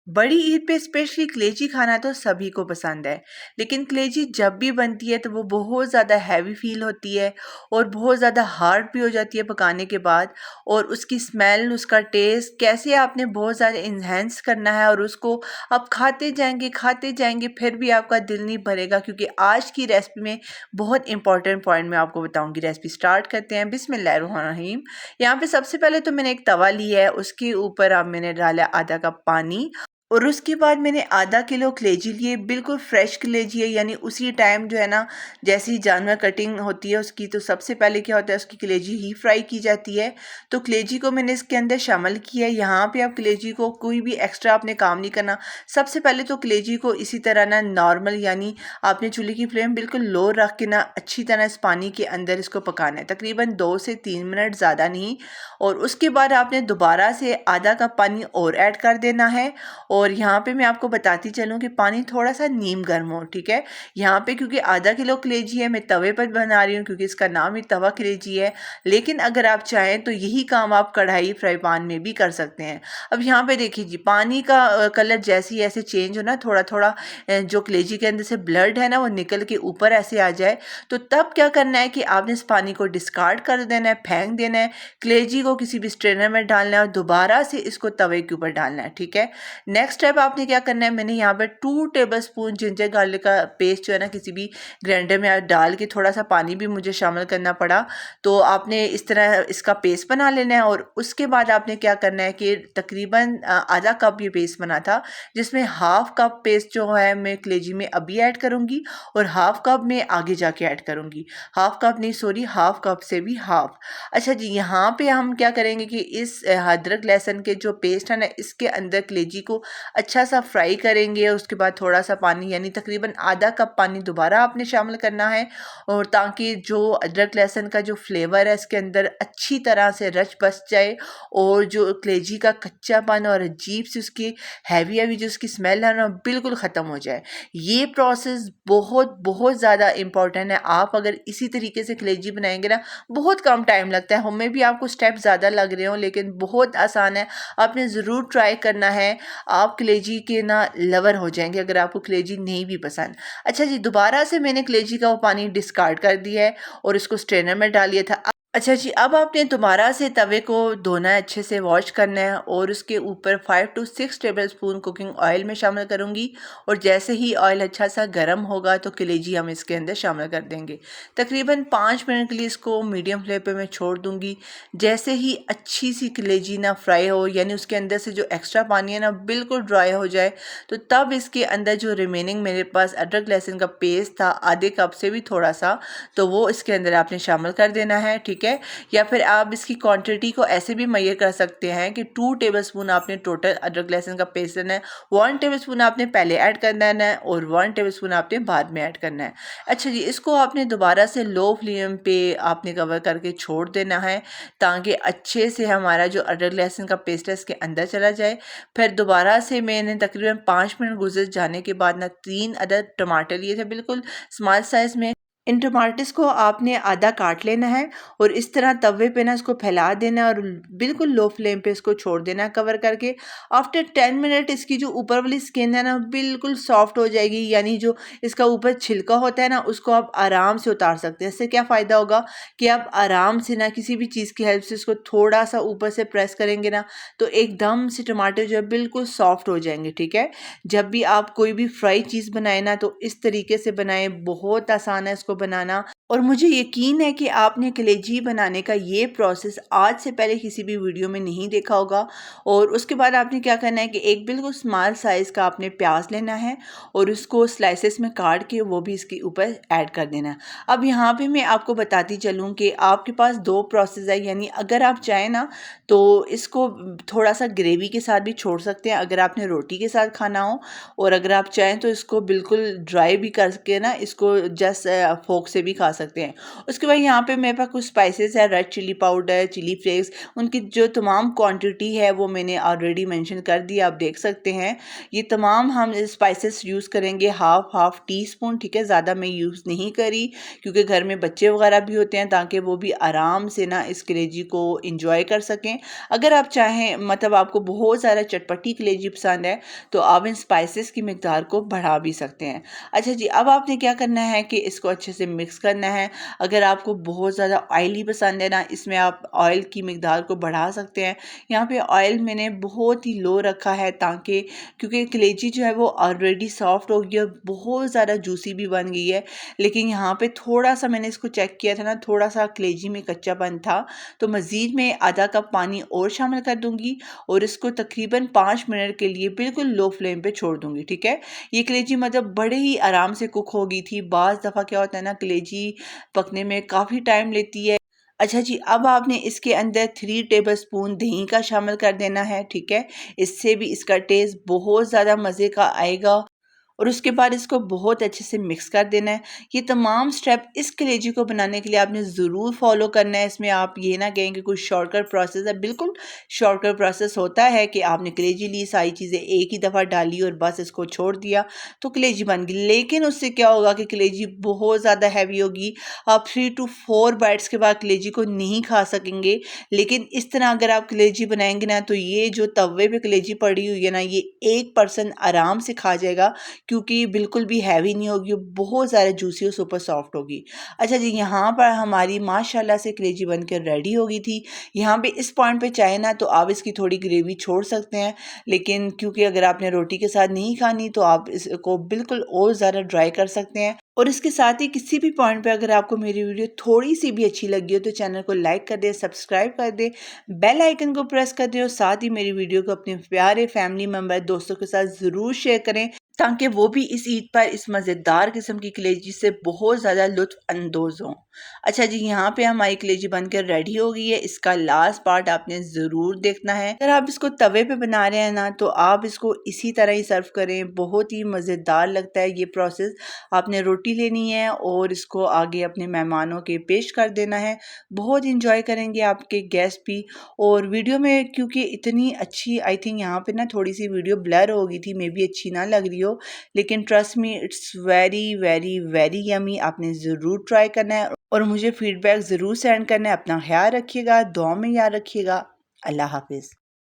बड़ी ईद पे स्पेशली कलेजी खाना तो सभी को पसंद है, लेकिन कलेजी जब भी बनती है तो वो बहुत ज़्यादा हैवी फील होती है और बहुत ज़्यादा हार्ड भी हो जाती है पकाने के बाद। और उसकी स्मेल, उसका टेस्ट कैसे आपने बहुत ज़्यादा इन्हेंस करना है और उसको आप खाते जाएंगे फिर भी आपका दिल नहीं भरेगा, क्योंकि आज की रेसिपी में बहुत इंपॉर्टेंट पॉइंट मैं आपको बताऊंगी। रेसिपी स्टार्ट करते हैं। बिस्मिल्लाहिर्रहमानिर्रहीम। यहाँ पे सबसे पहले तो मैंने एक तवा लिया है, उसके ऊपर अब मैंने डाला आधा कप पानी और उसके बाद मैंने आधा किलो कलेजी लिए। बिल्कुल फ्रेश कलेजी है, यानी उसी टाइम जो है ना, जैसी जानवर कटिंग होती है उसकी, तो सबसे पहले क्या होता है, उसकी कलेजी ही फ्राई की जाती है। तो कलेजी को मैंने इसके अंदर शामिल किया है। यहाँ पे आप कलेजी को कोई भी एक्स्ट्रा आपने काम नहीं करना। सबसे पहले तो कलेजी को इसी तरह ना नॉर्मल, यानी आपने चूल्हे की फ्लेम बिल्कुल लो रख के ना अच्छी तरह इस पानी के अंदर इसको पकाना है, तकरीबन 2 से 3 मिनट, ज़्यादा नहीं। और उसके बाद आपने दोबारा से आधा कप पानी और ऐड कर देना है। और यहाँ पे मैं आपको बताती चलूँ कि पानी थोड़ा सा नीम गर्म हो, ठीक है। यहाँ पे क्योंकि आधा किलो कलेजी है, मैं तवे पर बना रही हूँ क्योंकि इसका नाम ही तवा कलेजी है। लेकिन अगर आप चाहें तो यही काम आप कढ़ाई फ्राई पैन में भी कर सकते हैं। अब यहाँ पे देखिए जी, पानी का कलर जैसे ही ऐसे चेंज हो ना, थोड़ा थोड़ा जो कलेजी के अंदर से ब्लड है ना वो निकल के ऊपर ऐसे आ जाए, तो तब क्या करना है कि आपने इस पानी को डिस्कार्ड कर देना है, फेंक देना है। कलेजी को किसी भी स्ट्रेनर में डालना है और दोबारा से इसको तवे के ऊपर डालना है, ठीक है। नेक्स्ट स्टेप आपने क्या करना है, मैंने यहाँ पर 2 टेबलस्पून जिंजर गार्लिक का पेस्ट जो है ना, किसी भी ग्राइंडर में डाल के, थोड़ा सा पानी भी मुझे शामिल करना पड़ा। तो आपने इस तरह इसका पेस्ट बना लेना है। और उसके बाद आपने क्या करना है कि तकरीबन आधा कप ये पेस्ट बना था, जिसमें हाफ कप पेस्ट जो है मैं कलेजी में अभी ऐड करूँगी और हाफ कप में आगे जाके ऐड करूँगी। हाफ कप नहीं, सॉरी, हाफ कप से भी हाफ। अच्छा जी, यहाँ पे हम क्या करेंगे कि इस अदरक लहसुन के जो पेस्ट है ना, इसके अंदर कलेजी को अच्छा सा फ्राई करेंगे। उसके बाद थोड़ा सा पानी, यानी तकरीबन आधा कप पानी दोबारा आपने शामिल करना है, और ताकि जो अदरक लहसुन का जो फ्लेवर है इसके अंदर अच्छी तरह से रच बस जाए और जो कलेजी का कच्चापन और अजीब सी उसकी हैवी हैवी जो उसकी स्मेल है ना, बिल्कुल ख़त्म हो जाए। ये प्रोसेस बहुत बहुत ज़्यादा इंपॉर्टेंट है। आप अगर इसी तरीके से कलेजी बनाएंगे ना, बहुत कम टाइम लगता है। हमें भी आपको स्टेप ज़्यादा लग रहे हो, लेकिन बहुत आसान है। आपने ज़रूर ट्राई करना है। आप कलेजी के ना लवर हो जाएंगे अगर आपको कलेजी नहीं भी पसंद। अच्छा जी, दोबारा से मैंने कलेजी का वो पानी डिस्कार्ड कर दिया है और इसको स्ट्रेनर में डाल दिया था। अच्छा जी, अब आपने दोबारा से तवे को धोना है, अच्छे से वॉश करना है और उसके ऊपर 5 to 6 टेबलस्पून कुकिंग ऑयल में शामिल करूंगी। और जैसे ही ऑयल अच्छा सा गर्म होगा तो कलेजी हम इसके अंदर शामिल कर देंगे। तकरीबन 5 मिनट के लिए इसको मीडियम फ्लेम पे मैं छोड़ दूंगी। जैसे ही अच्छी सी कलेजी ना फ्राई हो, यानी उसके अंदर से जो एक्स्ट्रा पानी है ना बिल्कुल ड्राई हो जाए, तो तब इसके अंदर जो रिमेनिंग मेरे पास अदरक लहसुन का पेस्ट था, आधे कप से भी थोड़ा सा, तो वो इसके अंदर आपने शामिल कर देना है, ठीक है। या फिर आप इसकी क्वांटिटी को ऐसे भी मेजर कर सकते हैं कि 2 टेबलस्पून आपने टोटल अदरक लहसुन का पेस्ट लेना है, 1 टेबलस्पून आपने पहले ऐड करना है और 1 टेबलस्पून आपने बाद में ऐड करना है। अच्छा जी, इसको आपने दोबारा से लो फ्लेम पे आपने कवर करके छोड़ देना है, ताकि अच्छे से हमारा जो अदरक लहसुन का पेस्ट है इसके अंदर चला जाए। फिर दोबारा से मैंने तकरीबन 5 मिनट गुजर जाने के बाद ना 3 अदद टमाटर लिए थे, बिल्कुल स्मॉल साइज़ में। इन टमाटर्स को आपने आधा काट लेना है और इस तरह तवे पे ना इसको फैला देना है और बिल्कुल लो फ्लेम पे इसको छोड़ देना है कवर करके। आफ्टर 10 मिनट इसकी जो ऊपर वाली स्किन है ना बिल्कुल सॉफ्ट हो जाएगी, यानी जो इसका ऊपर छिलका होता है ना उसको आप आराम से उतार सकते हैं। इससे क्या फ़ायदा होगा कि आप आराम से ना किसी भी चीज़ की हेल्प से इसको थोड़ा सा ऊपर से प्रेस करेंगे ना, तो एकदम से टमाटर जो है बिल्कुल सॉफ्ट हो जाएंगे, ठीक है। जब भी आप कोई भी फ्राई चीज़ बनाए ना तो इस तरीके से बनाएं, बहुत आसान है इसको बनाना। और मुझे यकीन है कि आपने कलेजी बनाने का ये प्रोसेस आज से पहले किसी भी वीडियो में नहीं देखा होगा। और उसके बाद आपने क्या करना है कि एक बिल्कुल स्मॉल साइज़ का आपने प्याज लेना है और उसको स्लाइसेस में काट के वो भी इसके ऊपर ऐड कर देना है। अब यहाँ पे मैं आपको बताती चलूँ कि आपके पास 2 प्रोसेस है, यानी अगर आप चाहें ना तो इसको थोड़ा सा ग्रेवी के साथ भी छोड़ सकते हैं अगर आपने रोटी के साथ खाना हो, और अगर आप चाहें तो इसको बिल्कुल ड्राई भी करके ना इसको जस्ट आप फोक से भी खा सकते हैं। उसके बाद यहाँ पे मेरे पास कुछ स्पाइसेस है, red chilli powder, chilli flakes, उनकी जो तमाम क्वांटिटी है वो मैंने ऑलरेडी मेंशन कर दी, आप देख सकते हैं। ये तमाम हम स्पाइसेस यूज़ करेंगे हाफ टी स्पून, ठीक है, ज़्यादा मैं यूज़ नहीं करी क्योंकि घर में बच्चे वगैरह भी होते हैं ताकि वो भी आराम से ना इस कलेजी को इंजॉय कर सकें। अगर आप चाहें मतलब आपको बहुत ज़्यादा चटपटी कलेजी पसंद है तो आप इन स्पाइसेस की मिकदार को बढ़ा भी सकते हैं। अच्छा जी, अब आपने क्या करना है कि इसको अच्छे से मिक्स करना है। अगर आपको बहुत ज़्यादा ऑयली पसंद है ना, इसमें आप ऑयल की मिकदार को बढ़ा सकते हैं। यहाँ पे ऑयल मैंने बहुत ही लो रखा है ताकि क्योंकि कलेजी जो है वो ऑलरेडी सॉफ्ट हो गई और बहुत ज़्यादा जूसी भी बन गई है, लेकिन यहाँ पे थोड़ा सा मैंने इसको चेक किया था ना, थोड़ा सा कलेजी में कच्चापन था, तो मज़ीद में आधा कप पानी और शामिल कर दूंगी और इसको तकरीबन 5 मिनट के लिए बिल्कुल लो फ्लेम पे छोड़ दूंगी, ठीक है। ये कलेजी मतलब बड़े ही आराम से कुक हो गई थी। बाज़ दफ़ा क्या होता है ना, कलेजी पकने में काफ़ी टाइम लेती है। अच्छा जी, अब आपने इसके अंदर 3 टेबलस्पून दही का शामिल कर देना है, ठीक है। इससे भी इसका टेस्ट बहुत ज़्यादा मज़े का आएगा और उसके बाद इसको बहुत अच्छे से मिक्स कर देना है। ये तमाम स्टेप इस कलेजी को बनाने के लिए आपने ज़रूर फॉलो करना है। इसमें आप ये ना कहें कि कोई शॉर्टकट प्रोसेस है, बिल्कुल शॉर्टकट प्रोसेस होता है कि आपने कलेजी ली, सारी चीज़ें एक ही दफ़ा डाली और बस इसको छोड़ दिया तो कलेजी बन गई। लेकिन उससे क्या होगा कि कलेजी बहुत ज़्यादा हैवी होगी, आप 3 to 4 बाइट्स के बाद कलेजी को नहीं खा सकेंगे। लेकिन इस तरह अगर आप कलेजी बनाएंगे ना तो ये जो तवे पे कलेजी पड़ी हुई है ना, ये एक पर्सन आराम से खा जाएगा क्योंकि बिल्कुल भी हैवी नहीं होगी, बहुत ज़्यादा जूसी और सुपर सॉफ्ट होगी। अच्छा जी, यहाँ पर हमारी माशाल्लाह से कलेजी बनकर रेडी हो गई थी। यहाँ पे इस पॉइंट पे चाहे ना तो आप इसकी थोड़ी ग्रेवी छोड़ सकते हैं, लेकिन क्योंकि अगर आपने रोटी के साथ नहीं खानी तो आप इसको बिल्कुल और ज़्यादा ड्राई कर सकते हैं। और इसके साथ ही किसी भी पॉइंट पे अगर आपको मेरी वीडियो थोड़ी सी भी अच्छी लगी हो तो चैनल को लाइक कर दें, सब्सक्राइब कर दें, बेल आइकन को प्रेस कर दें और साथ ही मेरी वीडियो को अपने प्यारे फैमिली मेम्बर दोस्तों के साथ ज़रूर शेयर करें ताकि वो भी इस ईद पर इस मज़ेदार किस्म की कलेजी से बहुत ज़्यादा लुत्फ़ अंदोज़ हों। अच्छा जी, यहाँ पे हमारी कलेजी बनकर रेडी हो गई है। इसका लास्ट पार्ट आपने ज़रूर देखना है। अगर आप इसको तवे पे बना रहे हैं ना तो आप इसको इसी तरह ही सर्व करें, बहुत ही मज़ेदार लगता है ये प्रोसेस। आपने रोटी लेनी है और इसको आगे अपने मेहमानों के पेश कर देना है, बहुत इंजॉय करेंगे आपके गेस्ट भी। और वीडियो में क्योंकि इतनी अच्छी आई थिंक यहाँ पे ना थोड़ी सी वीडियो ब्लर हो गई थी, मे बी अच्छी ना लग रही हो, लेकिन trust me it's very very very yummy. आपने ज़रूर ट्राई करना है और मुझे फीडबैक ज़रूर सेंड करना है। अपना ख्याल रखिएगा, दुआ में याद रखिएगा। अल्लाह हाफिज़।